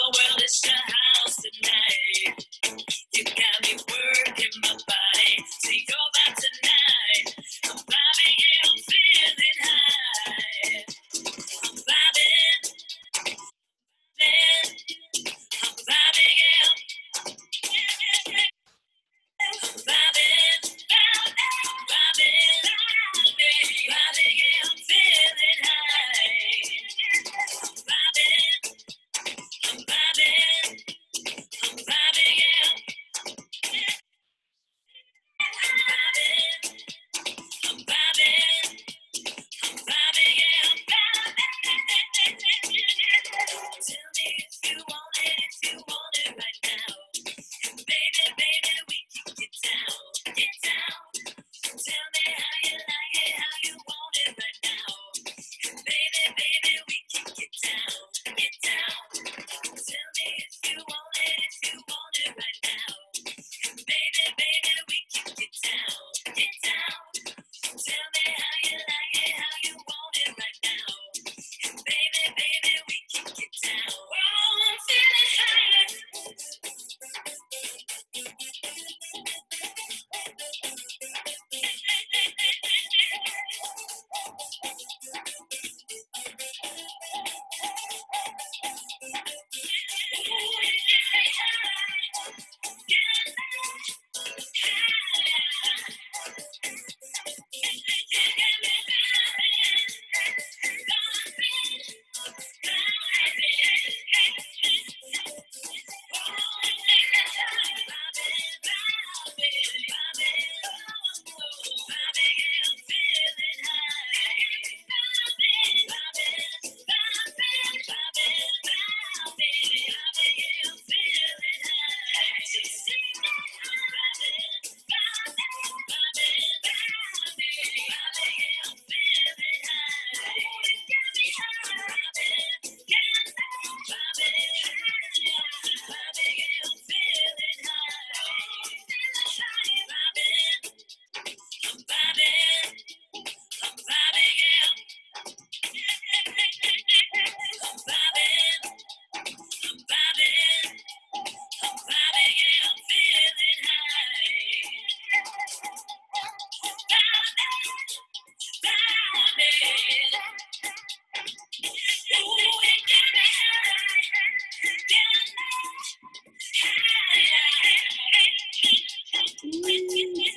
world is your house tonight. You got me working my body. See, you're about tonight. I'm vibing, yeah, I'm feeling high. I'm vibing, man. I'm vibing, yeah. I'm vibing, vibing, yeah, I'm feeling high. I'm vibing, I'm vibing, yeah. I'm vibing, yeah, I'm vibing. Tell me if you want it right now. Baby, baby, we can get down. Tell me how you like it, how you want it right now. Baby, baby, we can get down. Tell me if you want it right now. Baby, baby, we can get down. Tell me how you like it, how you want it right now. Baby, baby, we can get down. Oh, I'm feeling high.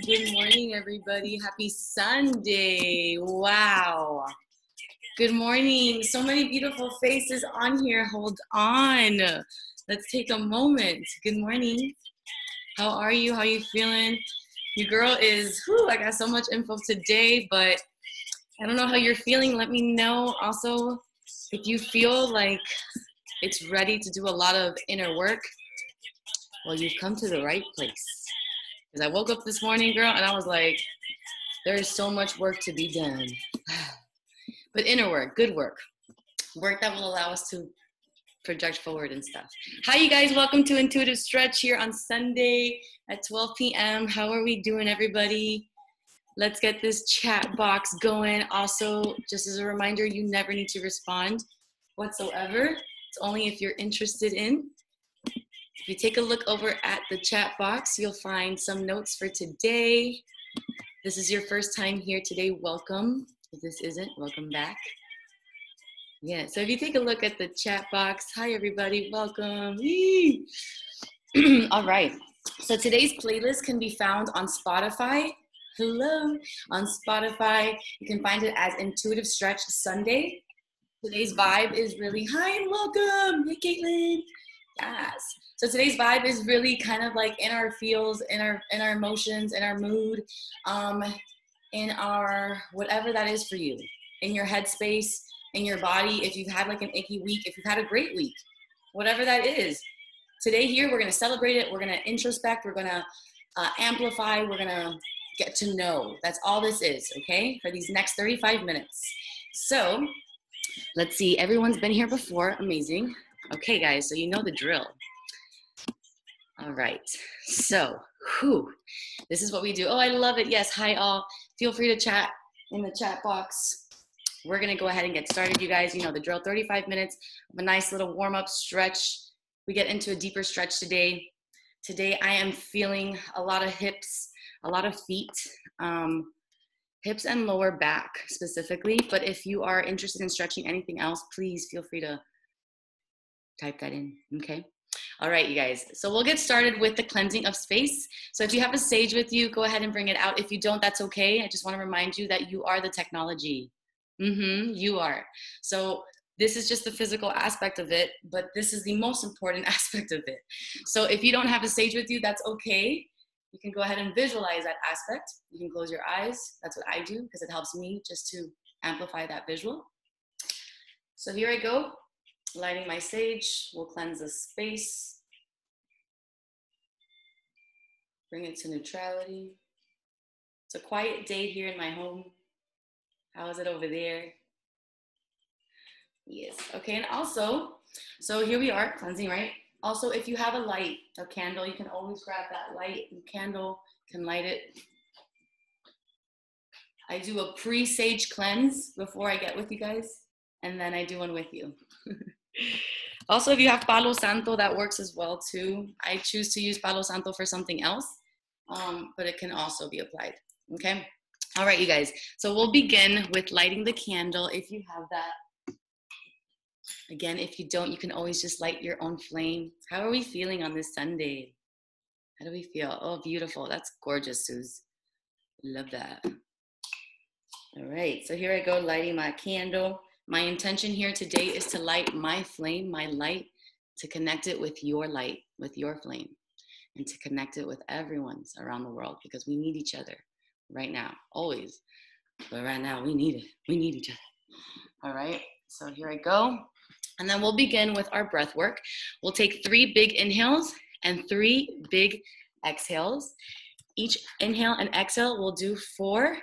Good morning, everybody. Happy Sunday. Wow. Good morning. So many beautiful faces on here. Hold on. Let's take a moment. Good morning. How are you? How are you feeling? Your girl is, I got so much info today, but I don't know how you're feeling. Let me know. Also, if you feel like it's ready to do a lot of inner work, well, you've come to the right place. Because I woke up this morning, girl, and I was like, there is so much work to be done. But inner work, good work. Work that will allow us to project forward and stuff. Hi, you guys. Welcome to Intuitive Stretch here on Sunday at 12 p.m. How are we doing, everybody? Let's get this chat box going. Also, just as a reminder, you never need to respond whatsoever. It's only if you're interested in. If you take a look over at the chat box, you'll find some notes for today. This is your first time here today, welcome. If this isn't, welcome back. Yeah, so if you take a look at the chat box, hi everybody, welcome. All right, so today's playlist can be found on Spotify. Hello, on Spotify. You can find it as Intuitive Stretch Sunday. Today's vibe is really, hi and welcome. Hey, Caitlin. Yes. So today's vibe is really kind of like in our feels, in our emotions, in our mood, in our whatever that is for you, in your headspace, in your body. If you've had like an icky week, if you've had a great week, whatever that is. Today here, we're going to celebrate it. We're going to introspect. We're going to amplify. We're going to get to know. That's all this is, okay, for these next 35 minutes. So let's see. Everyone's been here before. Amazing. Okay, guys, so you know the drill. All right, so this is what we do. Oh, I love it. Yes, hi all. Feel free to chat in the chat box. We're gonna go ahead and get started, you guys. You know the drill, 35 minutes of a nice little warm-up stretch. we get into a deeper stretch today. Today I am feeling a lot of hips, a lot of feet, hips and lower back specifically. But if you are interested in stretching anything else, please feel free to type that in, okay? All right, you guys. So we'll get started with the cleansing of space. So if you have a sage with you, go ahead and bring it out. If you don't, that's okay. I just want to remind you that you are the technology. You are. So this is just the physical aspect of it, but this is the most important aspect of it. So if you don't have a sage with you, that's okay. You can go ahead and visualize that aspect. You can close your eyes. That's what I do because it helps me just to amplify that visual. So here I go. Lighting my sage, we'll cleanse the space. Bring it to neutrality. It's a quiet day here in my home. How is it over there? Yes, okay, and also, so here we are, cleansing, right? Also, if you have a light, a candle, you can always grab that light and candle, can light it. I do a pre-sage cleanse before I get with you guys, and then I do one with you. Also, if you have Palo Santo, that works as well too. I choose to use Palo Santo for something else, but it can also be applied, okay? All right, you guys. So we'll begin with lighting the candle if you have that. Again, if you don't, you can always just light your own flame. How are we feeling on this Sunday? How do we feel? Oh, beautiful. That's gorgeous, Suze. Love that. All right, so here I go, lighting my candle. My intention here today is to light my flame, my light, to connect it with your light, with your flame, and to connect it with everyone's around the world because we need each other right now, always. But right now, we need it. We need each other. All right, so here I go. And then we'll begin with our breath work. We'll take 3 big inhales and 3 big exhales. Each inhale and exhale we'll do for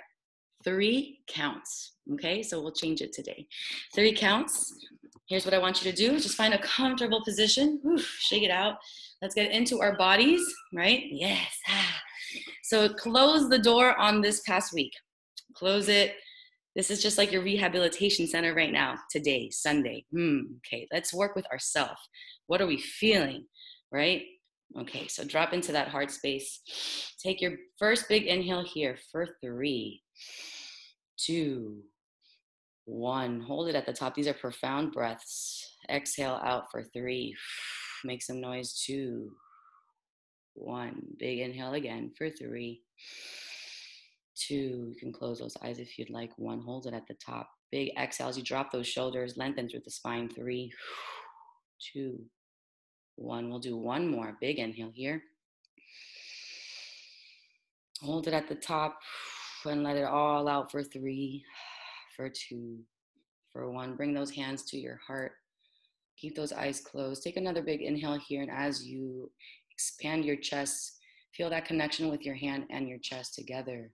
3 counts, okay? So we'll change it today. 3 counts. Here's what I want you to do. Just find a comfortable position. Shake it out. Let's get into our bodies, right? Yes. So close the door on this past week. Close it. This is just like your rehabilitation center right now, today, Sunday. Okay, let's work with ourselves. What are we feeling, right? Okay, so drop into that heart space. Take your first big inhale here for 3, 2, 1. Hold it at the top. These are profound breaths. Exhale out for 3. Make some noise. 2, 1. Big inhale again for 3, 2. You can close those eyes if you'd like. 1. Hold it at the top. Big exhales. You drop those shoulders. Lengthen through the spine. 3, 2, 1. We'll do 1 more. Big inhale here. Hold it at the top and let it all out for 3, for 2, for 1. Bring those hands to your heart. Keep those eyes closed. Take another big inhale here, and as you expand your chest, feel that connection with your hand and your chest together.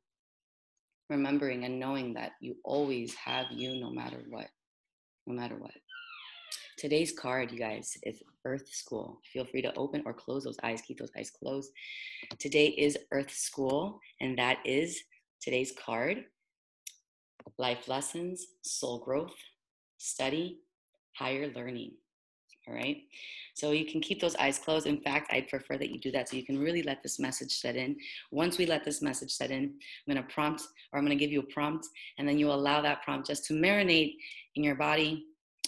Remembering and knowing that you always have you no matter what. No matter what. Today's card, you guys, is Earth School. Feel free to open or close those eyes. Keep those eyes closed. Today is Earth School, and that is today's card. Life lessons, soul growth, study, higher learning. All right? So you can keep those eyes closed. In fact, I'd prefer that you do that so you can really let this message set in. Once we let this message set in, I'm going to prompt, or I'm going to give you a prompt, and then you allow that prompt just to marinate in your body,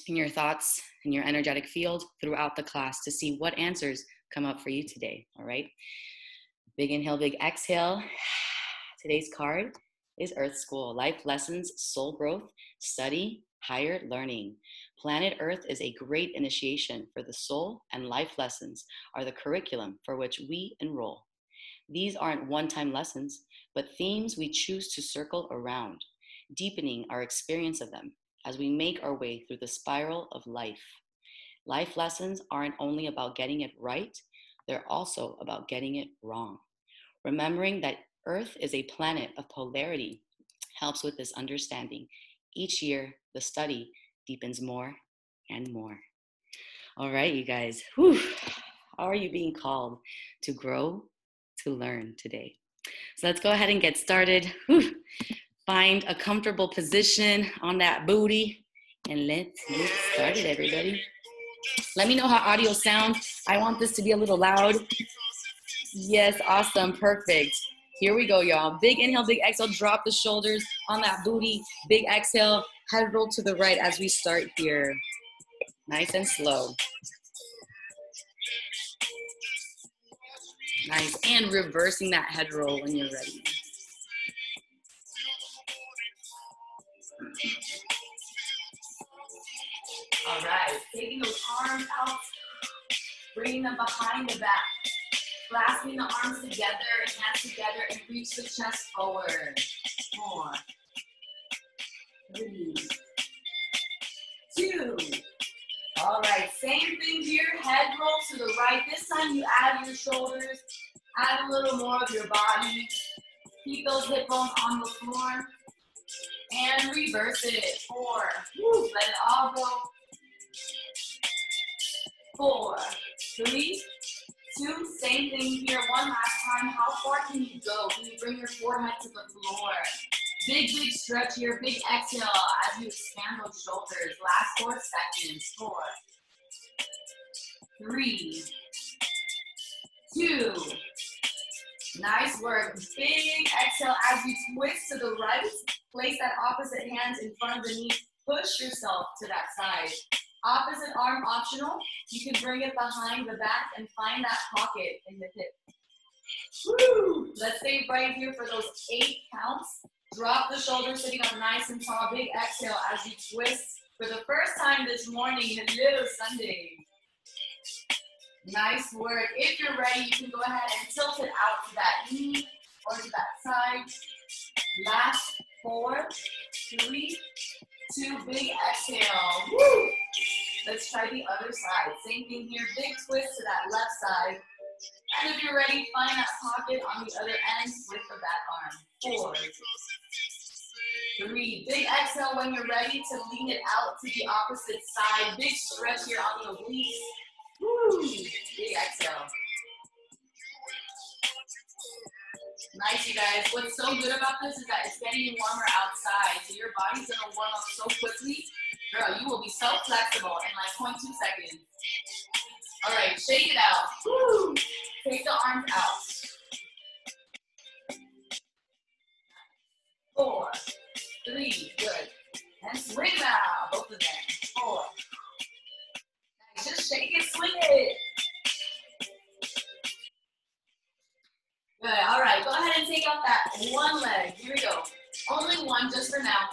in your thoughts, in your energetic field throughout the class to see what answers come up for you today. All right? Big inhale, big exhale. Today's card is Earth School. Life lessons, soul growth, study, higher learning. Planet Earth is a great initiation for the soul, and life lessons are the curriculum for which we enroll. These aren't one-time lessons, but themes we choose to circle around, deepening our experience of them as we make our way through the spiral of life. Life lessons aren't only about getting it right, they're also about getting it wrong. Remembering that Earth is a planet of polarity helps with this understanding. Each year, the study deepens more and more. All right, you guys. How are you being called to grow, to learn today? So let's go ahead and get started. Find a comfortable position on that booty, and let's get started, everybody. Let me know how audio sounds. I want this to be a little loud. Yes, awesome, perfect. Here we go, y'all. Big inhale, big exhale, drop the shoulders on that booty. Big exhale, head roll to the right as we start here. Nice and slow. Nice, and reversing that head roll when you're ready. All right, taking those arms out, bringing them behind the back. Clasping the arms together and hands together and reach the chest forward. 4, 3, 2. All right, same thing here. Head roll to the right. This time you add your shoulders, add a little more of your body. Keep those hip bones on the floor. And reverse it. 4. Woo, let it all go. 4, 3, 2, same thing here. One last time. How far can you go? Can you bring your forehead to the floor? Big, big stretch here. Big exhale as you expand those shoulders. Last 4 seconds. 4, 3, 2. Nice work. Big exhale as you twist to the right. Place that opposite hand in front of the knee. Push yourself to that side. Opposite arm optional. You can bring it behind the back and find that pocket in the hip. Woo! Let's stay right here for those 8 counts. Drop the shoulders sitting up nice and tall. Big exhale as you twist for the first time this morning. Hello, Sunday. Nice work. If you're ready, you can go ahead and tilt it out to that knee or to that side. Last 4, 3, 2, big exhale. Woo! Let's try the other side. Same thing here, big twist to that left side. And if you're ready, find that pocket on the other end with the back arm. 4, 3, big exhale when you're ready to lean it out to the opposite side. Big stretch here on the obliques. Woo! Big exhale. Nice, you guys. What's so good about this is that it's getting warmer outside, so your body's gonna warm up so quickly. Girl, you will be so flexible in like 0.2 seconds. All right, shake it out. Woo! Take the arms out. 4, 3, good. And swing it out, both of them. 4. Nice, just shake it, swing it. Good, all right, go ahead and take out that one leg. Here we go. Only one, just for now.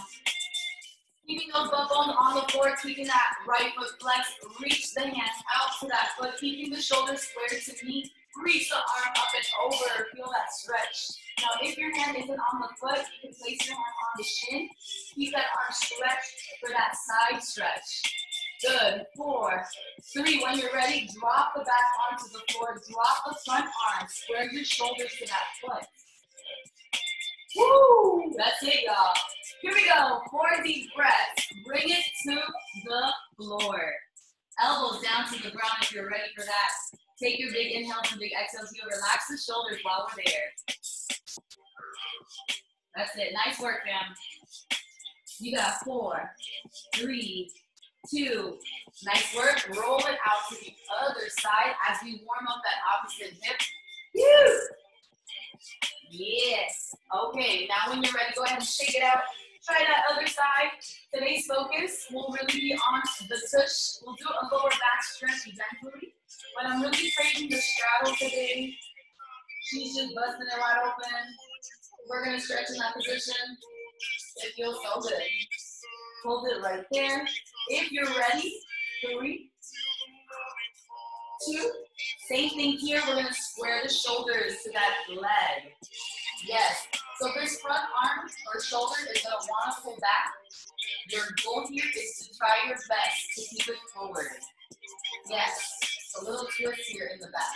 Keeping those butt bones on the floor, keeping that right foot flexed. Reach the hands out to that foot, keeping the shoulders square to knee. Reach the arm up and over. Feel that stretch. Now, if your hand isn't on the foot, you can place your hand on the shin. Keep that arm stretched for that side stretch. Good. 4, 3. When you're ready, drop the back arm to the floor. Drop the front arm. Square your shoulders to that foot. Woo! That's it, y'all. Here we go. 4 deep breaths. Bring it to the floor. Elbows down to the ground if you're ready for that. Take your big inhales and big exhales here. Relax the shoulders while we're there. That's it. Nice work, fam. You got 4, 3, 2. Nice work. Roll it out to the other side as we warm up that opposite hip. Woo! Yes. Okay, now when you're ready, go ahead and shake it out. Try that other side. Today's focus will really be on the tush. We'll do a lower back stretch eventually, but I'm really craving the straddle today. She's just busting it wide open. We're gonna stretch in that position. It feels so good. Hold it right there. If you're ready, 3, 2. Same thing here. We're gonna square the shoulders to that leg. Yes. So this front arm or shoulder is gonna want to pull back. Your goal here is to try your best to keep it forward. Yes. A little twist here in the back.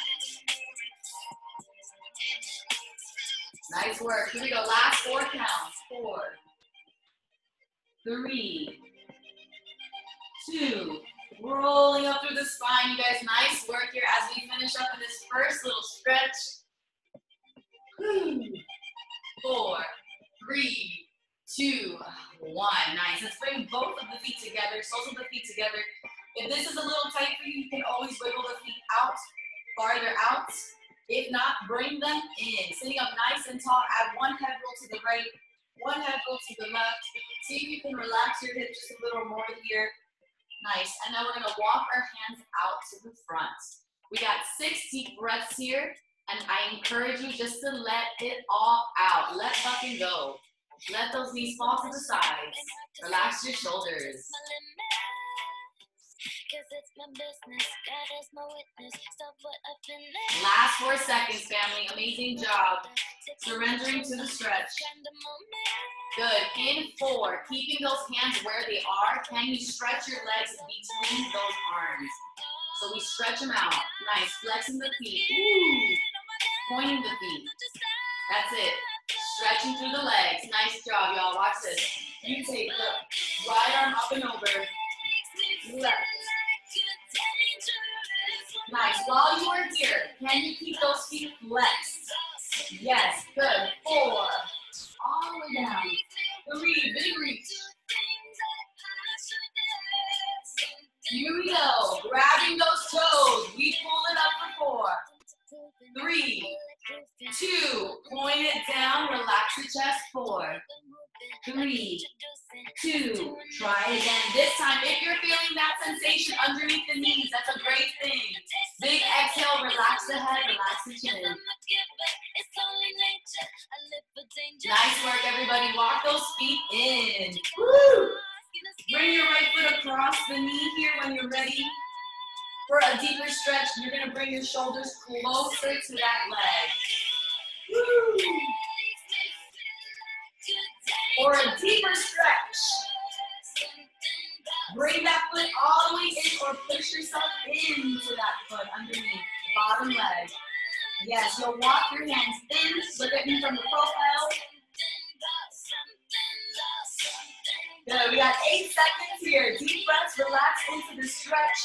Nice work. Here we go. Last 4 counts. 4, 3, 2. Rolling up through the spine, you guys. Nice work here as we finish up in this first little stretch. 4, 3, 2, 1. Nice. Let's bring both of the feet together, soles of the feet together. If this is a little tight for you, you can always wiggle the feet out, farther out. If not, bring them in. Sitting up nice and tall, add one head roll to the right, one head roll to the left. See if you can relax your hips just a little more here. Nice. And now we're gonna walk our hands out to the front. We got 6 deep breaths here, and I encourage you just to let it all out. Let fucking go. Let those knees fall to the sides. Relax your shoulders. Last 4 seconds, family. Amazing job. Surrendering to the stretch. Good. In 4, keeping those hands where they are. Can you stretch your legs between those arms? So we stretch them out. Nice. Flexing the feet. Ooh. Pointing the feet. That's it. Stretching through the legs. Nice job, y'all. Watch this. You take the right arm up and over. Left. Nice. While you are here, can you keep those feet flexed? Yes. Good. 4. All the way down. 3. Big reach. Here we go. Grabbing those toes. We pull it up for 4. 3. 2. Point it down. Relax the chest. 4. 3. 2. Try again. This time, if you're feeling that sensation underneath the knees, that's a great thing. Big exhale. Relax the head. Relax the chin. Nice work, everybody. Walk those feet in. Woo! Bring your right foot across the knee here when you're ready. For a deeper stretch, you're going to bring your shoulders closer to that leg. Woo! For a deeper stretch, bring that foot all the way in or push yourself into that foot underneath, bottom leg. Yes, you'll walk your hands in, look at me from the profile. Good, we got 8 seconds here. Deep breaths, relax into the stretch.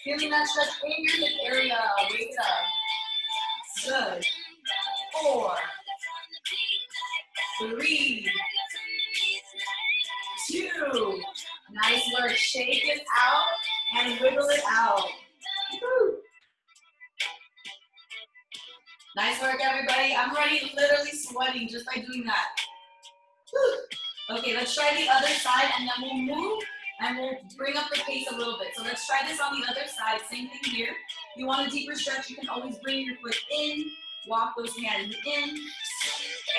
Feeling that stretch in your hip area, wake it up. Good. 4, 3, 2. Nice work. Shake it out and wiggle it out. Woo. Nice work, everybody. I'm already literally sweating just by doing that. Woo. Okay, let's try the other side, and then we'll move and we'll bring up the pace a little bit. So let's try this on the other side. Same thing here. If you want a deeper stretch, you can always bring your foot in, walk those hands in.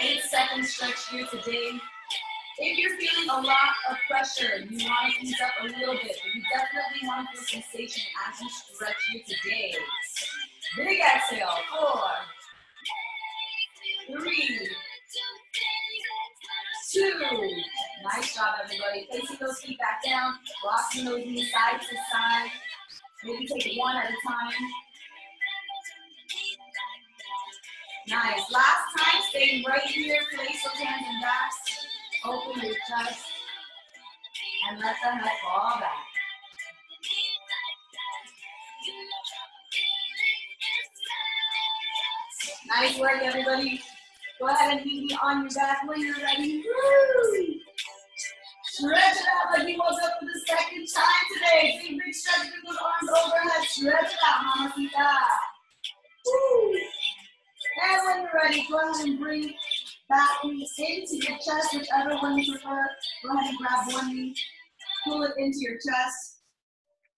8-second stretch here today. If you're feeling a lot of pressure, you want to ease up a little bit, but you definitely want to feel sensation as you stretch here today. Big exhale. 4, 3, 2. Nice job, everybody. Placing those feet back down, rocking those knees side to side. Maybe take 1 at a time. Nice. Last time, stay right here. Place those hands in back. Open your chest. And let the head fall back. Nice work, everybody. Go ahead and meet me on your back when you're ready. Woo! Stretch it out like you woke up for the second time today. Big, big stretch with those arms overhead. Stretch it out, mamacita. Woo! And when you're ready, go ahead and bring that knee into your chest, whichever one you prefer. Go ahead and grab one knee, pull it into your chest.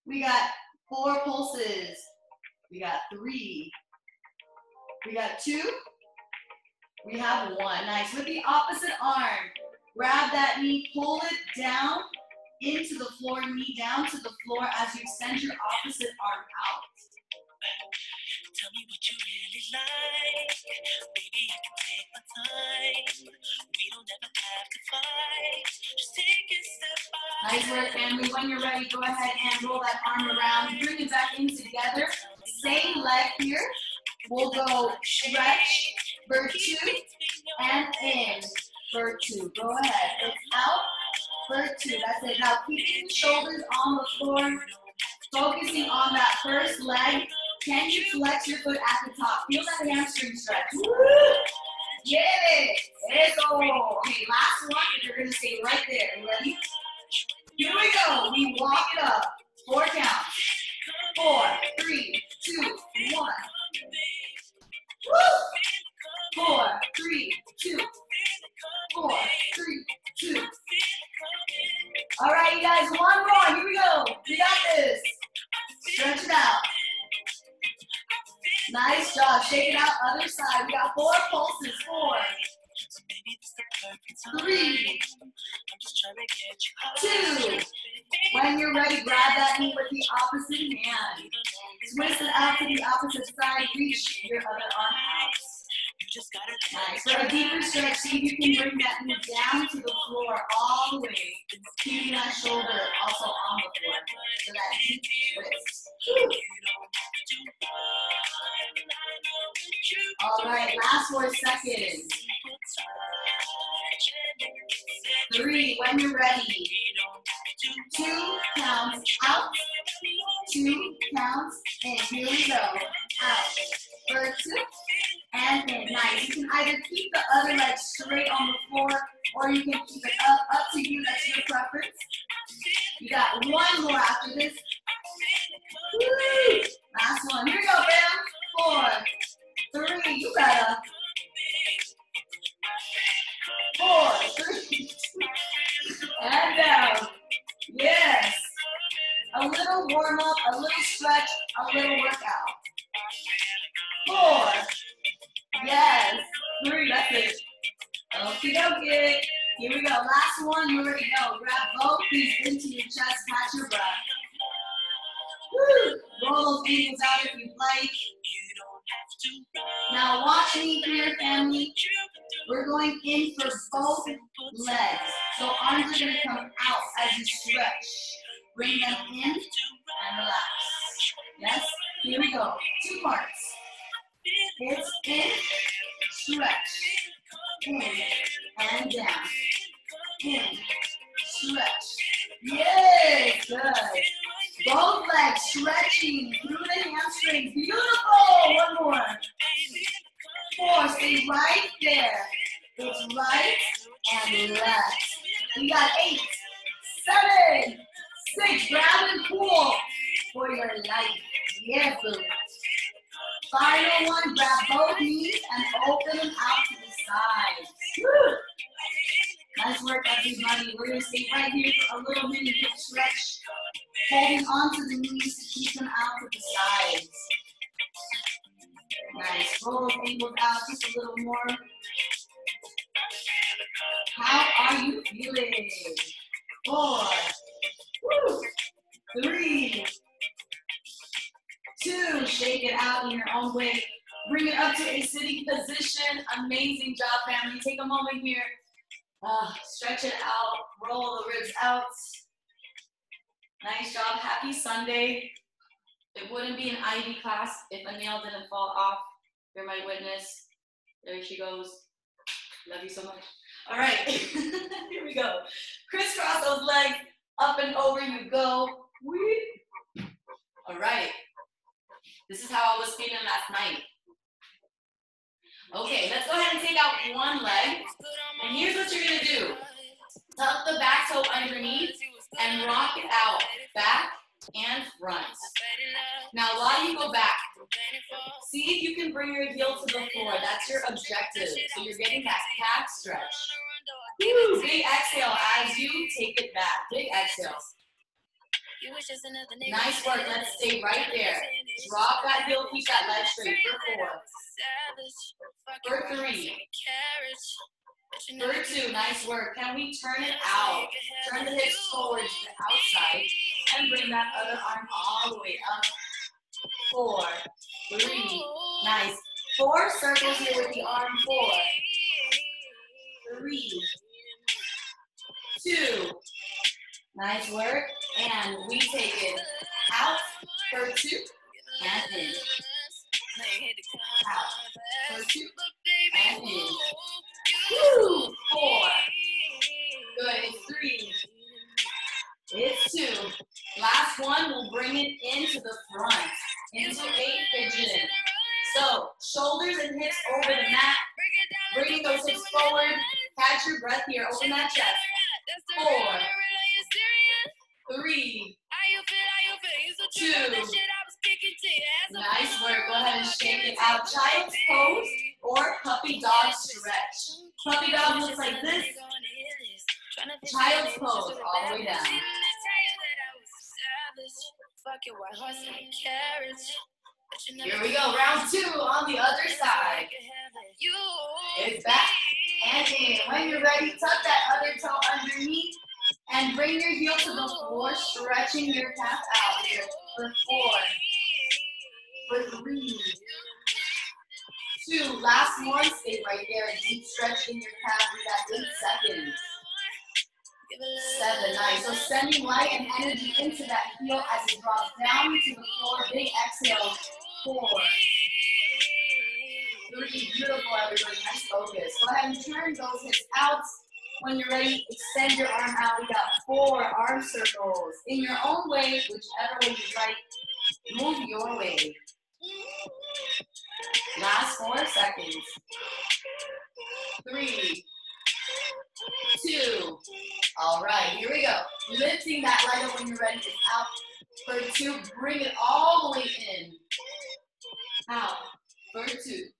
We got 4 pulses. We got 3. We got 2. We have 1. Nice. With the opposite arm, grab that knee, pull it down into the floor, knee down to the floor as you extend your opposite arm out. Tell me what you really like. Baby, I can take my time. We don't ever have to fight. Just take it step by Nice work, family. When you're ready, go ahead and roll that arm around. Bring it back in together. Same leg here. We'll go stretch for 2 and in for 2. Go ahead. It's out for 2. That's it. Now keeping the shoulders on the floor. Focusing on that first leg. Can you flex your foot at the top? Feel that hamstring stretch. Woo! Get it. Let's go. Okay, last one. You're going to stay right there. You ready? Here we go. We walk it up. 4 counts. 4, 3, 2, 1. Woo! 4, 3, 2. 4, 3, 2. All right, you guys, one more. Here we go. We got this. Stretch it out. Nice job. Shake it out. Other side. We got 4 pulses. 4, 3, 2. When you're ready, grab that knee with the opposite hand. Twist it out to the opposite side. Reach your other arm out. Nice. For a deeper stretch, see if you can bring that knee down to the floor all the way. Keeping that shoulder also on the floor. So that deep twist. All right, last 4 seconds. 3, when you're ready. 2 counts out. 2 counts in. Here we go. Out. For 2 and in. Nice. You can either keep the other leg straight on the floor or you can keep it up. Up to you. That's your preference. You got 1 more after this. Woo! Last one. Here we go, fam. 4, 3. You better. 4, 3, 2, and down. Yes. A little warm up, a little stretch, a little workout. 4. Yes. 3. That's it. Okie dokie. Here we go. Last one. You already know. Grab both feet into your chest. Catch your breath. Woo. Roll those ankles out if you'd like. Now watch me here, family. We're going in for both legs. So arms are going to come out as you stretch. Bring them in and relax. Yes? Here we go. 2 parts. It's in, stretch. In and down. In, stretch. Yay! Good. Both legs stretching through the hamstrings. Beautiful! 1 more. 4, stay right there. It's right and left. We got 8, 7, 6. Grab and pull for your life. Yes, boo. Final one. Grab both knees and open them out to the sides. Woo. Nice work, everybody. We're going to stay right here for a little mini hip stretch. Holding on to the knees to keep them out to the sides. Nice. Roll those ankles out just a little more. How are you feeling? 4, 3, 2. Shake it out in your own way. Bring it up to a sitting position. Amazing job, family. Take a moment here. Stretch it out. Roll the ribs out. Nice job. Happy Sunday. It wouldn't be an IB class if a nail didn't fall off. You're my witness. There she goes. Love you so much. All right. Here we go. Crisscross those legs. Up and over you go. Whee. All right. This is how I was feeling last night. Okay, let's go ahead and take out 1 leg. And here's what you're going to do. Tuck the back toe underneath and rock it out. Back and front. Now, while you go back, see if you can bring your heel to the floor. That's your objective. So you're getting that calf stretch. Woo, big exhale as you take it back. Big exhale. Nice work. Let's stay right there. Drop that heel. Keep that leg straight for 4. For 3. For 2. Nice work. Can we turn it out? Turn the hips forward to the outside and bring that other arm all the way up. 4. 3. Nice. 4 circles here with the arm. 4. 3. 2. Nice work. And we take it out for 2 and in. Out for 2 and in. Woo! 4. Good. It's 3. It's 2. Last one, we'll bring it into the front, into a pigeon. So, shoulders and hips over the mat. Bringing those hips forward. Catch your breath here. Open that chest. 4. Nice work. Go ahead and shake it out. Child's pose or puppy dog stretch. Puppy dog looks like this. Child's pose all the way down. Here we go. Round 2 on the other side. It's back and in. When you're ready, tuck that other toe underneath and bring your heel to the floor, stretching your calf out here for 4, for 3, 2. Last one. Stay right there. Deep stretch in your calf. We got 8 seconds. 7. Nice. So sending light and energy into that heel as it drops down to the floor. Big exhale. 4, 3. Beautiful, everybody. Nice focus. Go ahead and turn those hips out. When you're ready, extend your arm out. We got 4 arm circles. In your own way, whichever way you like, move your way. Last 4 seconds. 3, 2. All right, here we go. Lifting that leg up when you're ready. It's out for 2. Bring it all the way in. Out for 2.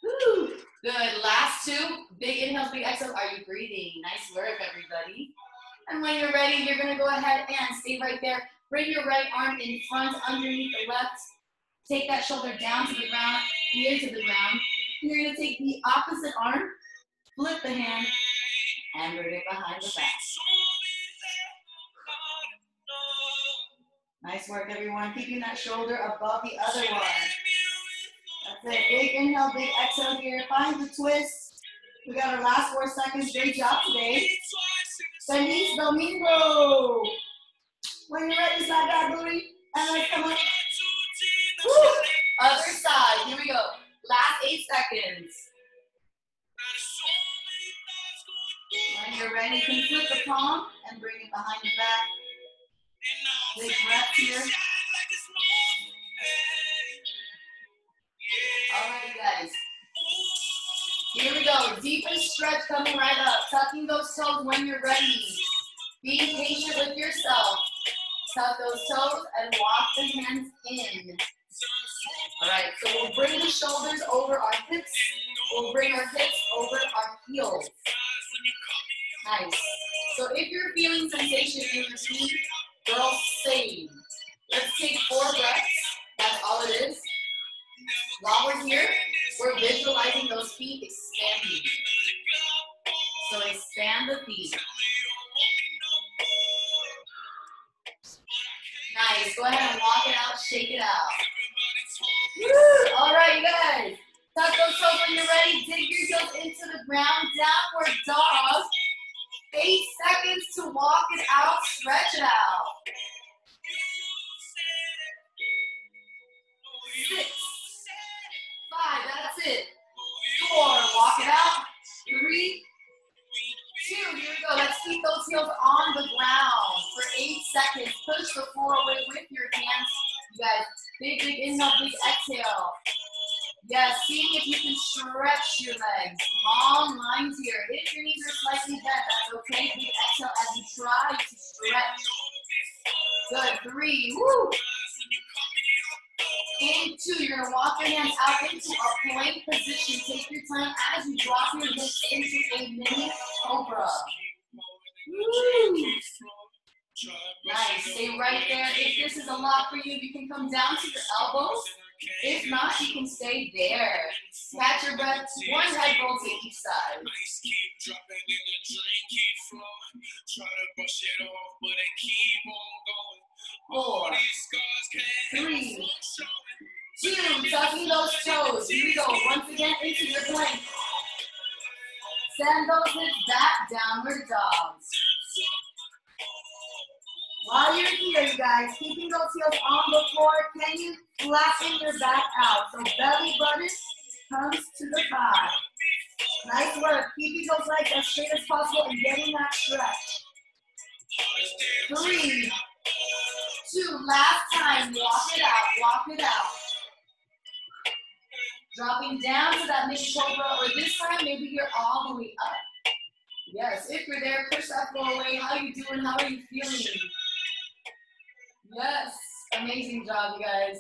Woo. Good. Last 2. Big inhales, big exhales. Are you breathing? Nice work, everybody. And when you're ready, you're going to go ahead and stay right there. Bring your right arm in front underneath the left. Take that shoulder down to the ground, ear to the ground. And you're going to take the opposite arm, flip the hand, and bring it behind the back. Nice work, everyone. Keeping that shoulder above the other one. That's it. Big inhale, big exhale here. Find the twist. We got our last 4 seconds. Great job today. Feliz Domingo. When you're ready, slide that booty. And let's come up. Woo. Other side. Here we go. Last 8 seconds. When you're ready, you can flip the palm and bring it behind the back. Big breath here. All right, you guys. Here we go. Deepen stretch coming right up. Tucking those toes when you're ready. Being patient with yourself. Tuck those toes and walk the hands in. All right, so we'll bring the shoulders over our hips. We'll bring our hips over our heels. Nice. So if you're feeling sensation in your feet, girls, same. Let's take 4 breaths. That's all it is. While we're here, we're visualizing those feet expanding. So expand the feet. Nice. Go ahead and walk it out, shake it out. Woo! All right, you guys. Tuck those toes when you're ready. Dig your heels into the ground. Downward dog. 8 seconds to walk it out. Stretch it out. 6, 5. That's it. 4. Walk it out. 3, 2. Here we go. Let's keep those heels on the ground for 8 seconds. Push the floor away with your hands. You guys, big inhale, big exhale. Yes, seeing if you can stretch your legs. Long lines here. If your knees are slightly bent, that's okay. Big exhale as you try to stretch. Good. 3. Woo. In 2, you're going to walk your hands out into a plank position. Take your time as you drop your hips into a mini cobra. Woo. Nice. Stay right there. If this is a lot for you, you can come down to your elbows. If not, you can stay there. Catch your breath. 1 head roll to each side. 4, 3, 2. Tucking those toes. Here we go. Once again into your plank. Send those hips back. Downward dogs. While you're here, you guys, keeping those heels on the floor, can you flatten your back out? So belly button comes to the thigh. Nice work. Keeping those legs as straight as possible and getting that stretch. 3, 2. Last time. Walk it out. Walk it out. Dropping down to that mini cobra, or this time, maybe you're all the way up. Yes, if you're there, push that floor away. How are you doing? How are you feeling? Yes, amazing job, you guys.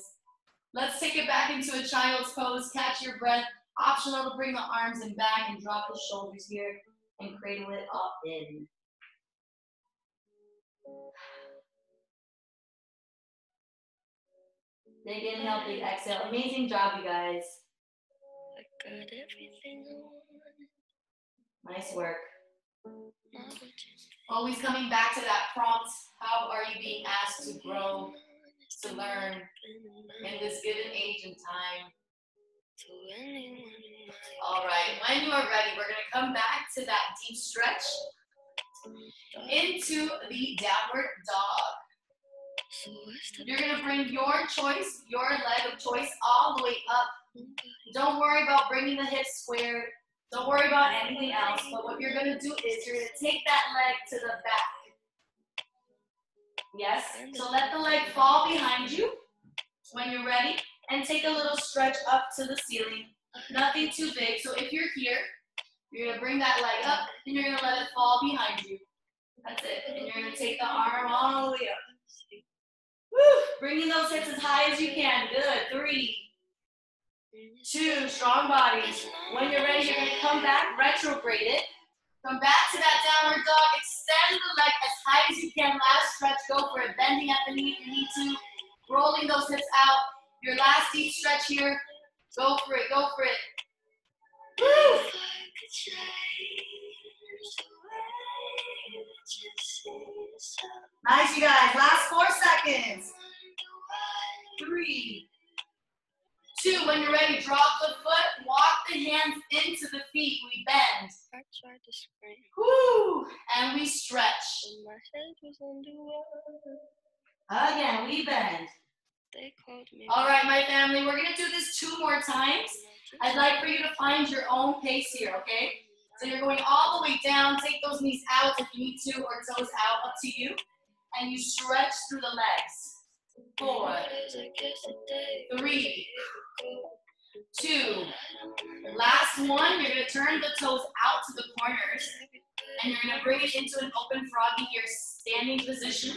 Let's take it back into a child's pose. Catch your breath. Optional to bring the arms in back and drop the shoulders here and cradle it up in. Big inhale, big exhale. Amazing job, you guys. I got everything I want. Nice work. Always coming back to that prompt. How are you being asked to grow, to learn in this given age and time? All right, when you are ready, we're going to come back to that deep stretch into the downward dog. You're going to bring your choice, your leg of choice, all the way up. Don't worry about bringing the hips squared. Don't worry about anything else. But what you're going to do is you're going to take that leg to the back. Yes? So let the leg fall behind you when you're ready. And take a little stretch up to the ceiling. Nothing too big. So if you're here, you're going to bring that leg up. And you're going to let it fall behind you. That's it. And you're going to take the arm all the way up. Woo! Bringing those hips as high as you can. Good. 3, 2, strong bodies. When you're ready, you're going to come back, retrograde it. Come back to that downward dog. Extend the leg as high as you can. Last stretch. Go for it. Bending at the knee if you need to. Rolling those hips out. Your last deep stretch here. Go for it. Go for it. Woo! Nice, you guys. Last 4 seconds. 3, 2. When you're ready, drop the foot. Walk the hands into the feet. We bend. I tried to scream. Woo! And we stretch. My head was underwater. Again, we bend. They called me. All right, my family, we're going to do this 2 more times. I'd like for you to find your own pace here, okay? So you're going all the way down. Take those knees out if you need to, or toes out, up to you. And you stretch through the legs. 4, 3, 2. Last one, you're going to turn the toes out to the corners. And you're going to bring it into an open froggy here, standing position.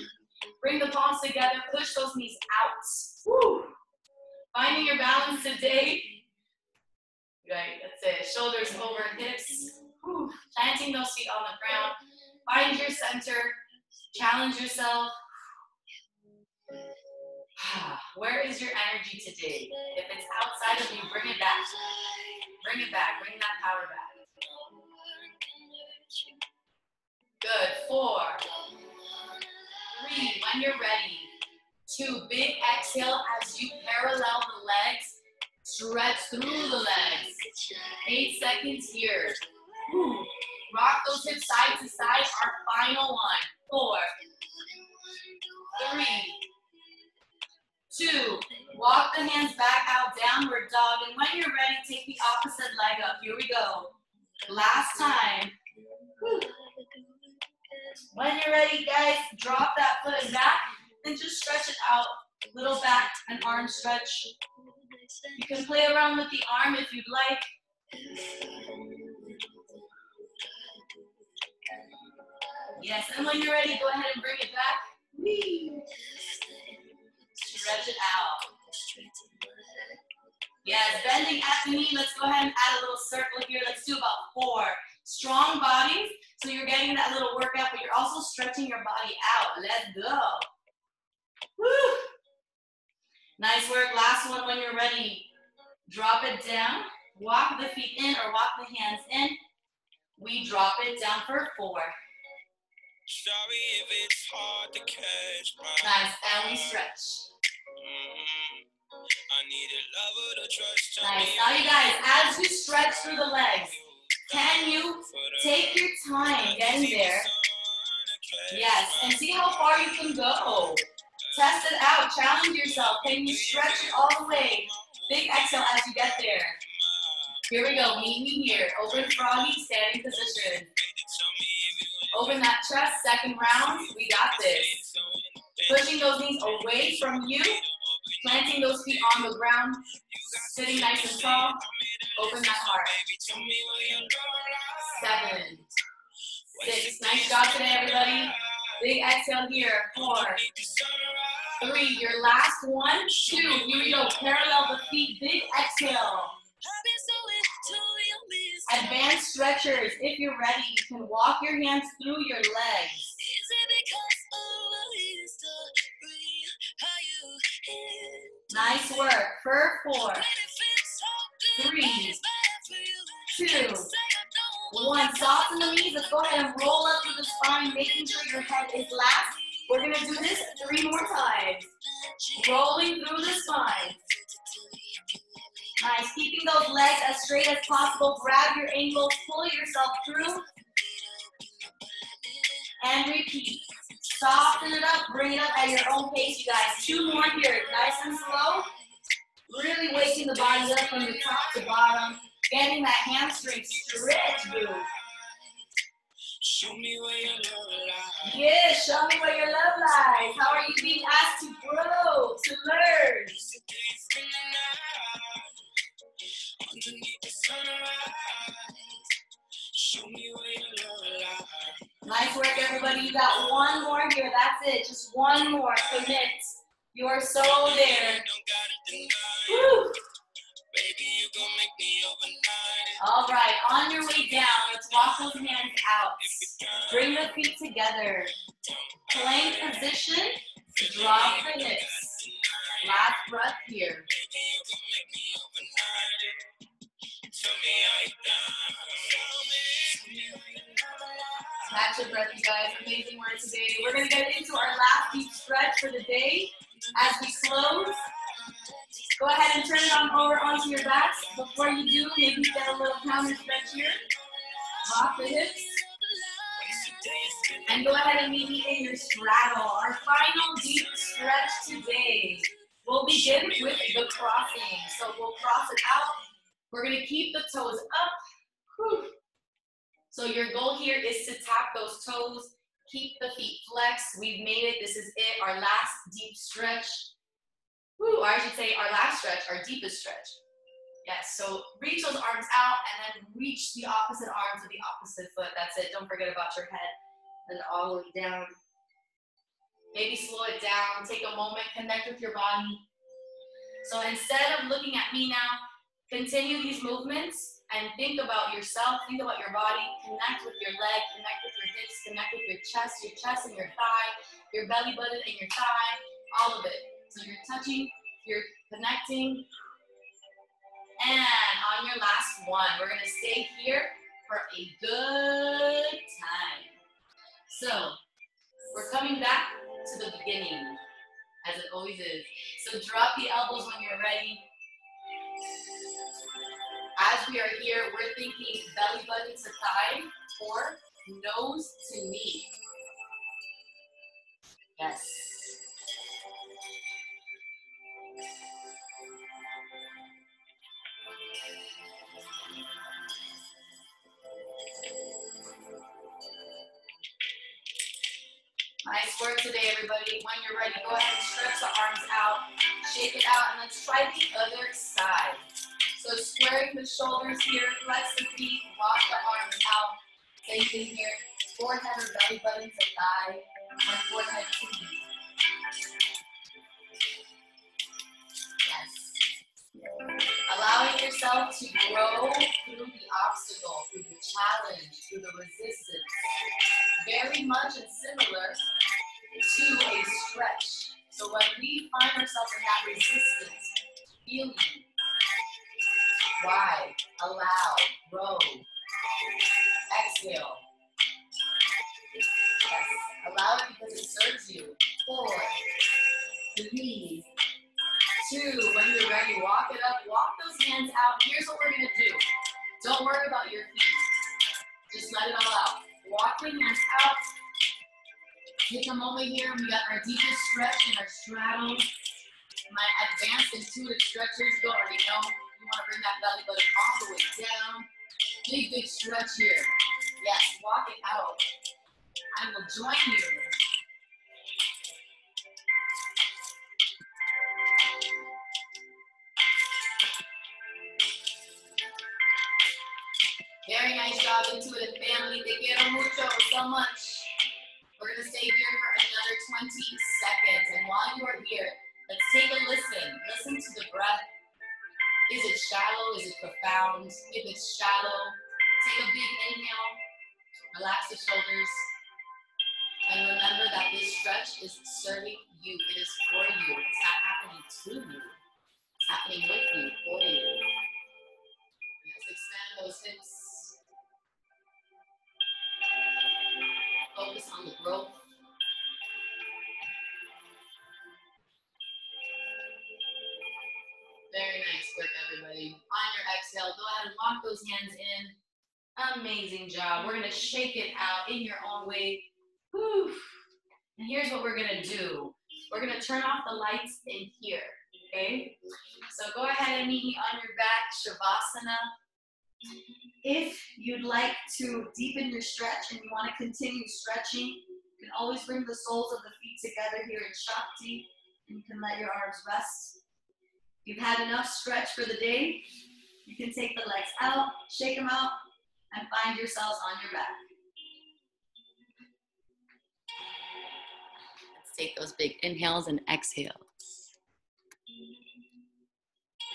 Bring the palms together, push those knees out. Woo. Finding your balance today. Right, that's it. Shoulders over hips. Woo. Planting those feet on the ground. Find your center. Challenge yourself. Where is your energy today? If it's outside of you, bring it back. Bring it back. Bring that power back. Good. 4, 3. When you're ready. 2. Big exhale as you parallel the legs. Stretch through the legs. 8 seconds here. Woo. Rock those hips side to side. Our final one. 4, 3, 2. Walk the hands back out, downward dog. And when you're ready, take the opposite leg up. Here we go. Last time. Woo. When you're ready, guys, drop that foot back and just stretch it out. Little back and arm stretch. You can play around with the arm if you'd like. Yes, and when you're ready, go ahead and bring it back. Whee. Stretch it out. Yes, bending at the knee. Let's go ahead and add a little circle here. Let's do about 4. Strong bodies. So you're getting that little workout, but you're also stretching your body out. Let's go. Woo. Nice work. Last one when you're ready. Drop it down. Walk the feet in or walk the hands in. We drop it down for 4. Sorry if it's hard to catch my nice, and we stretch. I need a lover to trust. Nice. Now you guys, as you stretch through the legs, can you take your time getting there? Yes, and see how far you can go. Test it out. Challenge yourself. Can you stretch it all the way? Big exhale as you get there. Here we go. Meet me here. Open froggy, standing position. Open that chest. Second round. We got this. Pushing those knees away from you. Planting those feet on the ground. Sitting nice and tall. Open that heart. 7, 6. Nice job today, everybody. Big exhale here. 4, 3, your last one, 2, here we go, parallel the feet, big exhale. Advanced stretchers, if you're ready, you can walk your hands through your legs. Nice work, for 4, 3, 2, 1, soften the knees, let's go ahead and roll up through the spine, making sure your head is last. We're gonna do this 3 more times. Rolling through the spine. Nice, keeping those legs as straight as possible. Grab your ankles, pull yourself through. And repeat. Soften it up, bring it up at your own pace, you guys. 2 more here, nice and slow. Really waking the body up from the top to bottom. Getting that hamstring stretch, dude. Show me where your love lies. Yeah, show me where your love lies. How are you being asked to grow, to learn? Underneath the sunrise. Show me where your love lies. Nice work, everybody. You got 1 more here. That's it. Just 1 more. Commit. You are so there. Woo. Baby, you gon' make me overnight. All right, on your way down, let's walk those hands out. Bring the feet together. Plank position, drop the hips. Last breath here. Catch your breath, you guys. Amazing work today. We're going to get into our last deep stretch for the day. As we close, go ahead and turn it on over onto your backs. Before you do, maybe get a little counter stretch here. Drop the hips. And go ahead and meet me in your straddle. Our final deep stretch today. We'll begin with the crossing. So we'll cross it out. We're going to keep the toes up. Whew. So your goal here is to tap those toes. Keep the feet flexed. We've made it. This is it. Our last deep stretch. Woo, or I should say our last stretch, our deepest stretch. Yes, so reach those arms out and then reach the opposite arm to the opposite foot. That's it. Don't forget about your head. And all the way down. Maybe slow it down. Take a moment. Connect with your body. So instead of looking at me now, continue these movements and think about yourself. Think about your body. Connect with your leg. Connect with your hips. Connect with your chest and your thigh, your belly button and your thigh. All of it. So you're touching, you're connecting. And on your last one, we're gonna stay here for a good time. So we're coming back to the beginning, as it always is. So drop the elbows when you're ready. As we are here, we're thinking belly button to thigh or nose to knee. Yes. Nice work today, everybody. When you're ready, go ahead and stretch the arms out, shake it out, and let's try the other side. So squaring the shoulders here, flex the feet, walk the arms out. Same thing here, forehead or belly button to thigh, or forehead to knee. Yes. Allowing yourself to grow through the obstacle, through the challenge, through the resistance. Very much and similar to a stretch. So when we find ourselves in that resistance, feeling, wide, allow, grow, exhale. Yes, allow it because it serves you. 4, 3, 2, when you're ready, walk it up, walk those hands out. Here's what we're gonna do. Don't worry about your feet. Just let it all out. Walk the hands out. Take a moment here. We got our deepest stretch and our straddle. My advanced intuitive stretchers, you already know. You want to bring that belly button all the way down. Big stretch here. Yes, walk it out. I will join you. Very nice job, intuitive family. Te quiero mucho, so much. We're going to stay here for another seconds. And while you are here, let's take a listen. Listen to the breath. Is it shallow? Is it profound? If it's shallow, take a big inhale. Relax the shoulders. And remember that this stretch is serving you. It is for you. It's not happening to you. It's happening with you, for you. Yes, expand those hips. Focus on the growth. Very nice work, everybody. On your exhale, go ahead and walk those hands in. Amazing job. We're going to shake it out in your own way. Whew. And here's what we're going to do. We're going to turn off the lights in here, okay? So go ahead and meet me on your back, Shavasana. If you'd like to deepen your stretch and you want to continue stretching, you can always bring the soles of the feet together here in Shakti, and you can let your arms rest. If you've had enough stretch for the day, you can take the legs out, shake them out, and find yourselves on your back. Let's take those big inhales and exhales.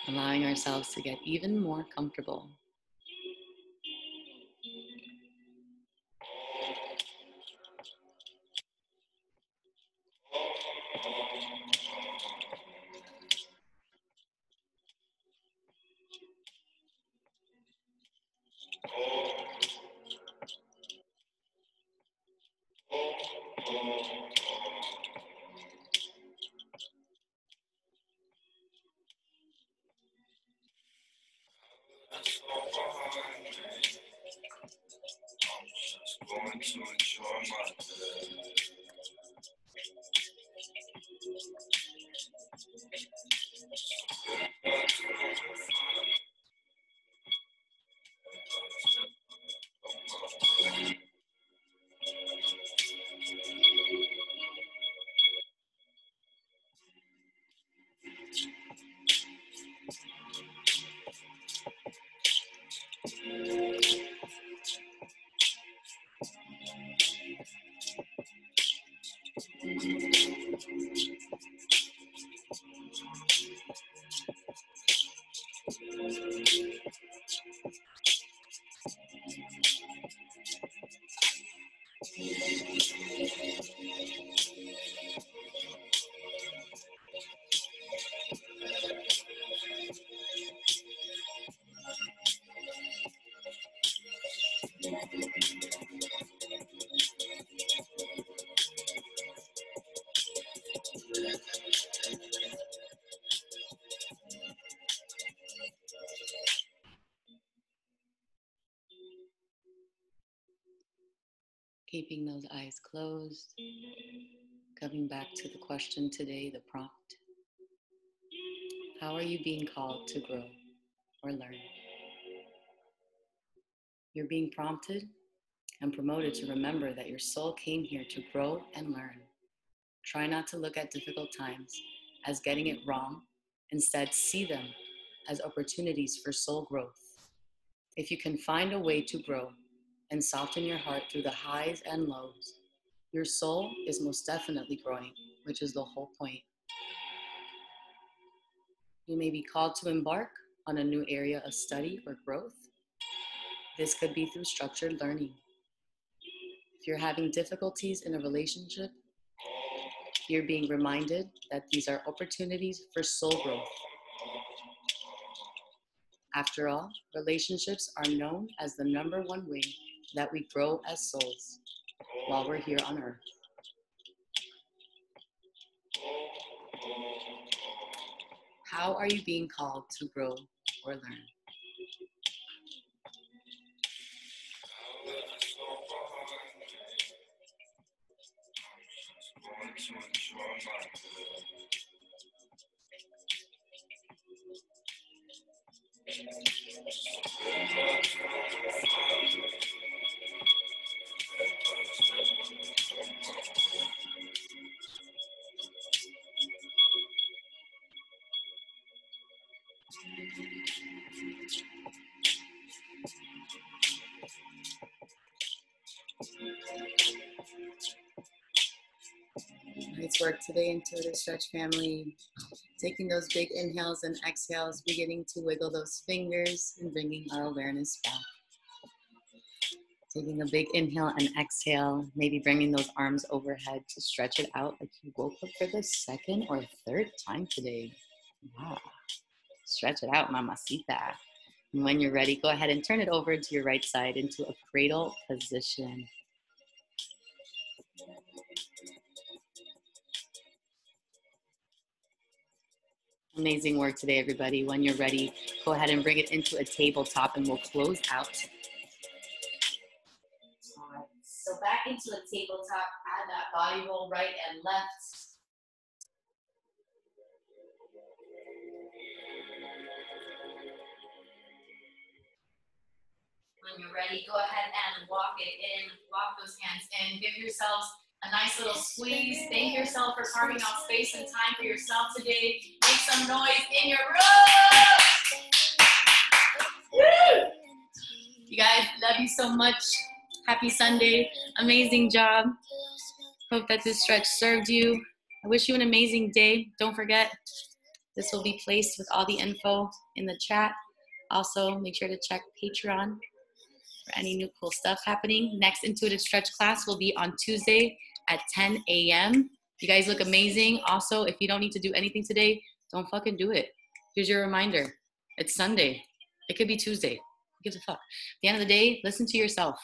Allowing ourselves to get even more comfortable. Going to enjoy my Keeping those eyes closed. Coming back to the question today, the prompt. How are you being called to grow or learn? You're being prompted and promoted to remember that your soul came here to grow and learn. Try not to look at difficult times as getting it wrong. Instead, see them as opportunities for soul growth. If you can find a way to grow and soften your heart through the highs and lows, your soul is most definitely growing, which is the whole point. You may be called to embark on a new area of study or growth. This could be through structured learning. If you're having difficulties in a relationship, you're being reminded that these are opportunities for soul growth. After all, relationships are known as the #1 way that we grow as souls while we're here on earth. How are you being called to grow or learn? Nice work today, intuitive stretch family. Taking those big inhales and exhales, beginning to wiggle those fingers and bringing our awareness back. Taking a big inhale and exhale, maybe bringing those arms overhead to stretch it out like you woke up for the second or third time today. Wow. Stretch it out, mamacita. And when you're ready, go ahead and turn it over to your right side into a cradle position. Amazing work today, everybody. When you're ready, go ahead and bring it into a tabletop and we'll close out. All right, so back into a tabletop, add that body roll right and left. When you're ready, go ahead and walk it in, walk those hands in, give yourselves a nice little squeeze. Thank yourself for carving out space and time for yourself today. Make some noise in your room. Woo! You guys, love you so much. Happy Sunday. Amazing job. Hope that this stretch served you. I wish you an amazing day. Don't forget, this will be placed with all the info in the chat. Also, make sure to check Patreon for any new cool stuff happening. Next intuitive stretch class will be on Tuesday at 10 a.m. You guys look amazing. Also, if you don't need to do anything today, don't fucking do it. Here's your reminder. It's Sunday. It could be Tuesday. Who gives a fuck? At the end of the day, listen to yourself.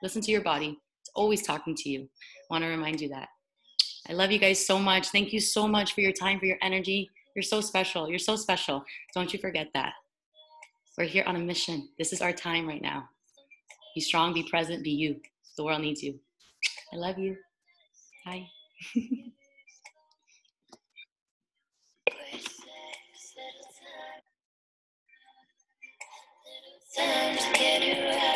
Listen to your body. It's always talking to you. I want to remind you that. I love you guys so much. Thank you so much for your time, for your energy. You're so special. You're so special. Don't you forget that. We're here on a mission. This is our time right now. Be strong, be present, be you. The world needs you. I love you. Bye. Time to get it right.